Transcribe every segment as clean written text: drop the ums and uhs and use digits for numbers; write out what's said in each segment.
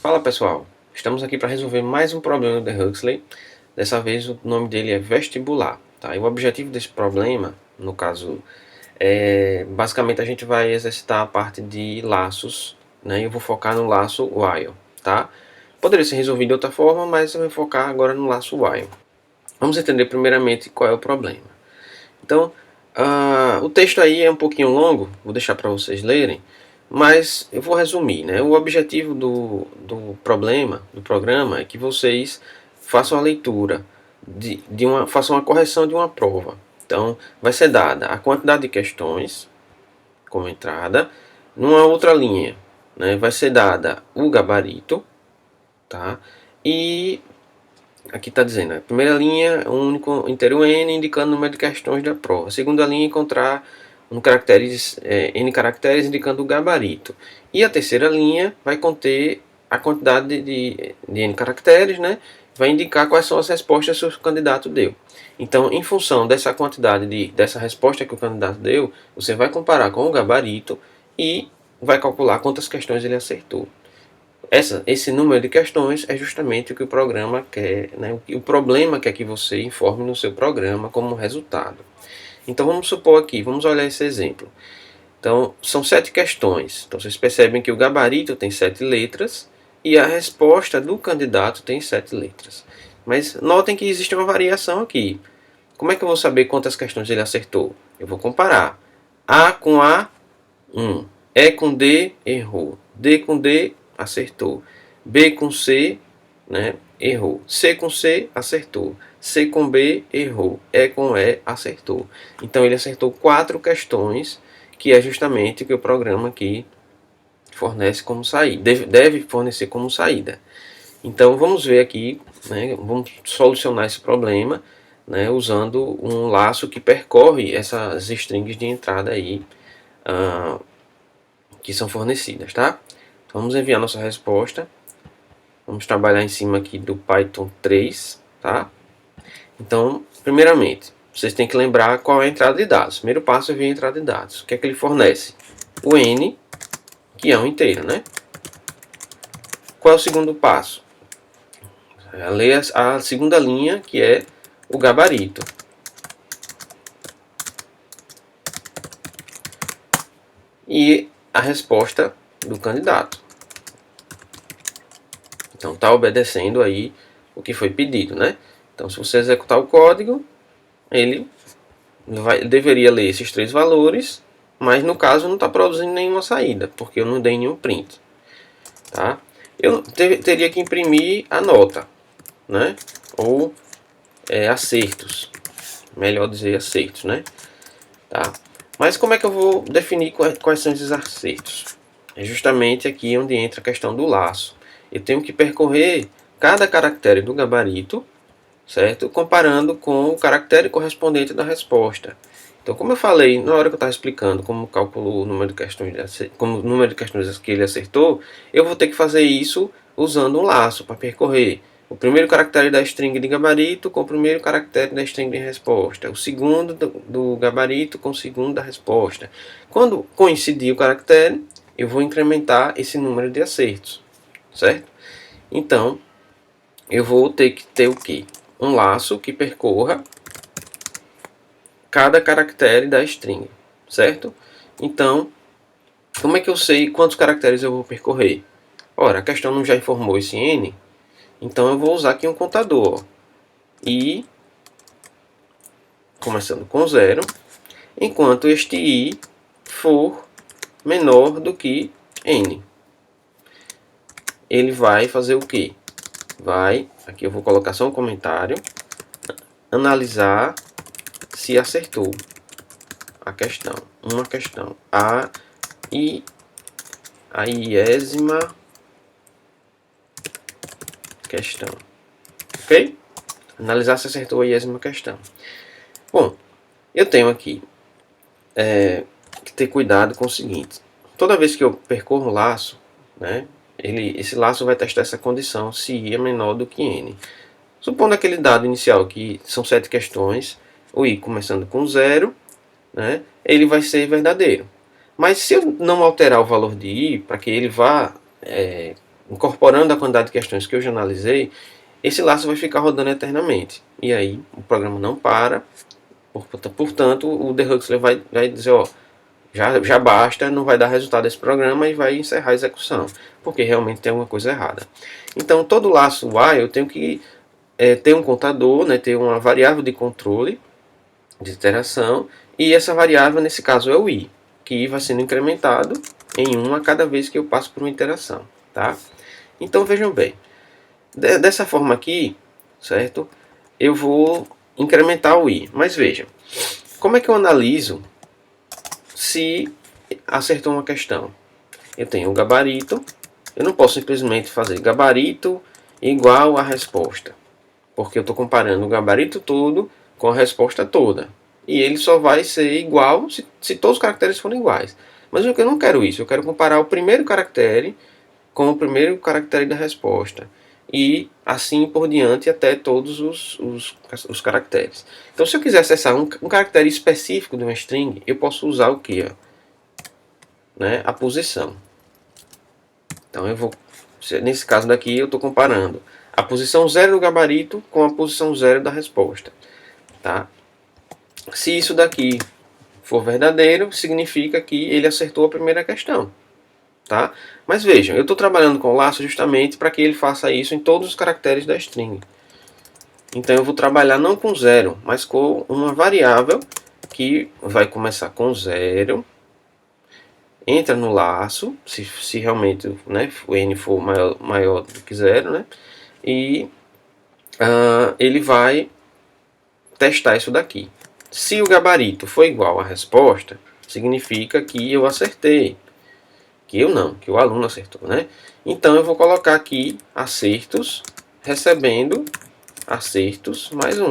Fala pessoal, estamos aqui para resolver mais um problema do Huxley. Dessa vez o nome dele é vestibular, tá? E o objetivo desse problema, no caso, basicamente a gente vai exercitar a parte de laços, né? Eu vou focar no laço while, tá? Poderia ser resolvido de outra forma, mas eu vou focar agora no laço while. Vamos entender primeiramente qual é o problema. Então, o texto aí é um pouquinho longo, vou deixar para vocês lerem, mas eu vou resumir, né? O objetivo do programa, é que vocês façam a leitura, façam uma correção de uma prova. Então, vai ser dada a quantidade de questões como entrada, numa outra linha, né? Vai ser dada o gabarito, tá? E aqui está dizendo, a primeira linha, um único inteiro N indicando o número de questões da prova. A segunda linha, encontrar N caracteres indicando o gabarito. E a terceira linha vai conter a quantidade de N caracteres, né? Vai indicar quais são as respostas que o candidato deu. Então, em função dessa quantidade dessa resposta que o candidato deu, você vai comparar com o gabarito e vai calcular quantas questões ele acertou. Esse número de questões é justamente o que o programa quer, né? O problema quer que você informe no seu programa como resultado. Então vamos supor aqui, vamos olhar esse exemplo. Então são 7 questões. Então vocês percebem que o gabarito tem 7 letras e a resposta do candidato tem 7 letras. Mas notem que existe uma variação aqui. Como é que eu vou saber quantas questões ele acertou? Eu vou comparar. A com A, 1. E com D, errou. D com D, acertou. B com C, né, errou. C com C, acertou. C com B, errou. E com E, acertou. Então ele acertou 4 questões, que é justamente o que o programa aqui fornece como saída, deve fornecer como saída. Então vamos ver aqui, né, vamos solucionar esse problema, né, usando um laço que percorre essas strings de entrada aí, que são fornecidas, tá? Então, vamos enviar nossa resposta. Vamos trabalhar em cima aqui do Python 3, tá? Então, primeiramente, vocês têm que lembrar qual é a entrada de dados. Primeiro passo é ver a entrada de dados. O que é que ele fornece? O N, que é um inteiro, né? Qual é o segundo passo? Ler a segunda linha, que é o gabarito. E a resposta do candidato. Então está obedecendo aí o que foi pedido, né? Então se você executar o código, ele deveria ler esses 3 valores, mas no caso não está produzindo nenhuma saída, porque eu não dei nenhum print. Tá? Eu teria que imprimir a nota, né? Ou acertos, melhor dizer acertos, né? Tá? Mas como é que eu vou definir quais são esses acertos? É justamente aqui onde entra a questão do laço. Eu tenho que percorrer cada caractere do gabarito, certo? Comparando com o caractere correspondente da resposta. Então, como eu falei na hora que eu estava explicando como calculo o número de questões que ele acertou, eu vou ter que fazer isso usando um laço para percorrer o primeiro caractere da string de gabarito com o primeiro caractere da string de resposta, o segundo do gabarito com o segundo da resposta. Quando coincidir o caractere, eu vou incrementar esse número de acertos, certo? Então, eu vou ter que ter o quê? Um laço que percorra cada caractere da string, certo? Então, como é que eu sei quantos caracteres eu vou percorrer? Ora, a questão não já informou esse n, então eu vou usar aqui um contador. Ó. I, começando com 0, enquanto este i for menor do que n. Ele vai fazer o quê? Aqui eu vou colocar só um comentário, analisar se acertou a questão, uma questão, a iésima questão, ok? Analisar se acertou a iésima questão. Bom, eu tenho aqui que ter cuidado com o seguinte, toda vez que eu percorro um laço, né, esse laço vai testar essa condição se i é menor do que n. Supondo aquele dado inicial que são 7 questões, o i começando com 0, né, ele vai ser verdadeiro. Mas se eu não alterar o valor de i, para que ele vá incorporando a quantidade de questões que eu já analisei, esse laço vai ficar rodando eternamente. E aí o programa não para, portanto o The Huxley vai dizer, ó, já basta, não vai dar resultado esse programa e vai encerrar a execução, porque realmente tem alguma coisa errada. Então todo laço while eu tenho que ter um contador, né, ter uma variável de controle, de iteração, e essa variável nesse caso é o i, que vai sendo incrementado em 1 a cada vez que eu passo por uma iteração. Tá? Então vejam bem, dessa forma aqui, certo? Eu vou incrementar o i, mas veja, como é que eu analiso se acertou uma questão? Eu tenho um gabarito, eu não posso simplesmente fazer gabarito igual a resposta, porque eu estou comparando o gabarito todo com a resposta toda. E ele só vai ser igual se todos os caracteres forem iguais. Mas eu não quero isso, eu quero comparar o primeiro caractere com o primeiro caractere da resposta. E assim por diante até todos os caracteres. Então se eu quiser acessar um caractere específico de uma string, eu posso usar o que? Né? A posição. Então eu vou, nesse caso daqui eu estou comparando a posição 0 do gabarito com a posição 0 da resposta. Tá? Se isso daqui for verdadeiro, significa que ele acertou a primeira questão. Tá? Mas vejam, eu estou trabalhando com o laço justamente para que ele faça isso em todos os caracteres da string. Então eu vou trabalhar não com 0, mas com uma variável que vai começar com 0, entra no laço, se realmente, né, o n for maior do que 0, né, e ele vai testar isso daqui. Se o gabarito for igual à resposta, significa que eu acertei. Que eu não, que o aluno acertou, né? Então eu vou colocar aqui acertos, recebendo acertos mais um,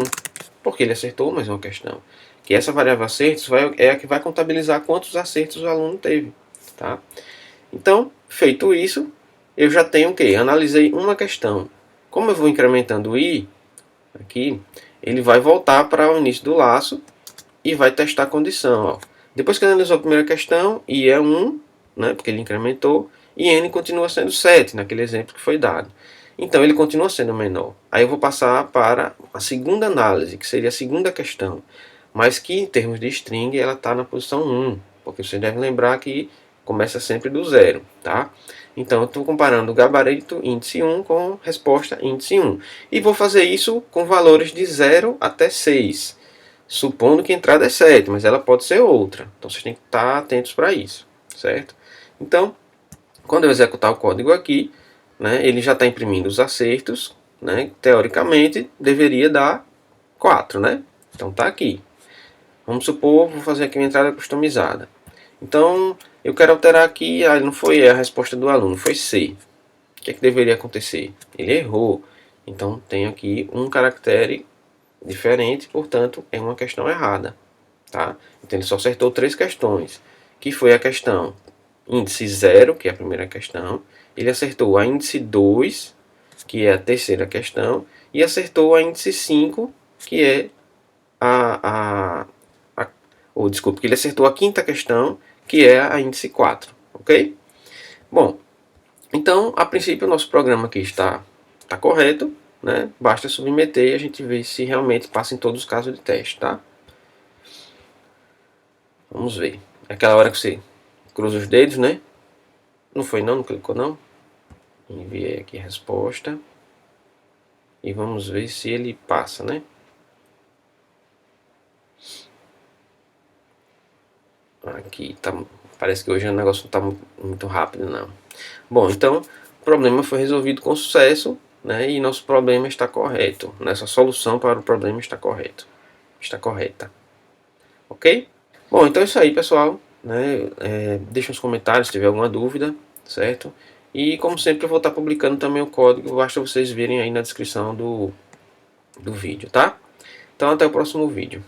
porque ele acertou mais uma questão. Que essa variável acertos é a que vai contabilizar quantos acertos o aluno teve. Tá? Então, feito isso, eu já tenho o quê? Analisei uma questão. Como eu vou incrementando o i, aqui, ele vai voltar para o início do laço e vai testar a condição. Ó. Depois que analisou a primeira questão, i é 1, né, porque ele incrementou, e n continua sendo 7, naquele exemplo que foi dado. Então ele continua sendo menor. Aí eu vou passar para a segunda análise, que seria a segunda questão, mas que em termos de string ela está na posição 1, porque você deve lembrar que começa sempre do 0. Tá? Então eu estou comparando o gabarito índice 1 com resposta índice 1. E vou fazer isso com valores de 0 até 6. Supondo que a entrada é 7, mas ela pode ser outra. Então vocês têm que estar atentos para isso. Certo? Então, quando eu executar o código aqui, né, ele já está imprimindo os acertos. Né, teoricamente, deveria dar 4. Né? Então está aqui. Vamos supor, vou fazer aqui uma entrada customizada. Então, eu quero alterar aqui, não foi a resposta do aluno, foi C. O que é que deveria acontecer? Ele errou. Então, tenho aqui um caractere diferente, portanto, é uma questão errada. Tá? Então, ele só acertou 3 questões, que foi a questão índice 0, que é a primeira questão, ele acertou a índice 2, que é a terceira questão, e acertou a índice 5, que é desculpe, que ele acertou a quinta questão, que é a índice 4, ok? Bom, então, a princípio, o nosso programa aqui está correto, né? Basta submeter e a gente vê se realmente passa em todos os casos de teste, tá? Vamos ver. É aquela hora que você cruza os dedos, né? Não foi não? Não clicou não? Enviei aqui a resposta. E vamos ver se ele passa, né? Aqui tá, parece que hoje o negócio não está muito rápido, não. Bom, então o problema foi resolvido com sucesso, né? E nosso problema está correto. Nessa solução para o problema está correto. Está correta. Ok? Bom, então é isso aí, pessoal. Né? Deixa nos comentários se tiver alguma dúvida, certo? E como sempre eu vou estar publicando também o código, basta vocês virem aí na descrição do vídeo, tá? Então até o próximo vídeo.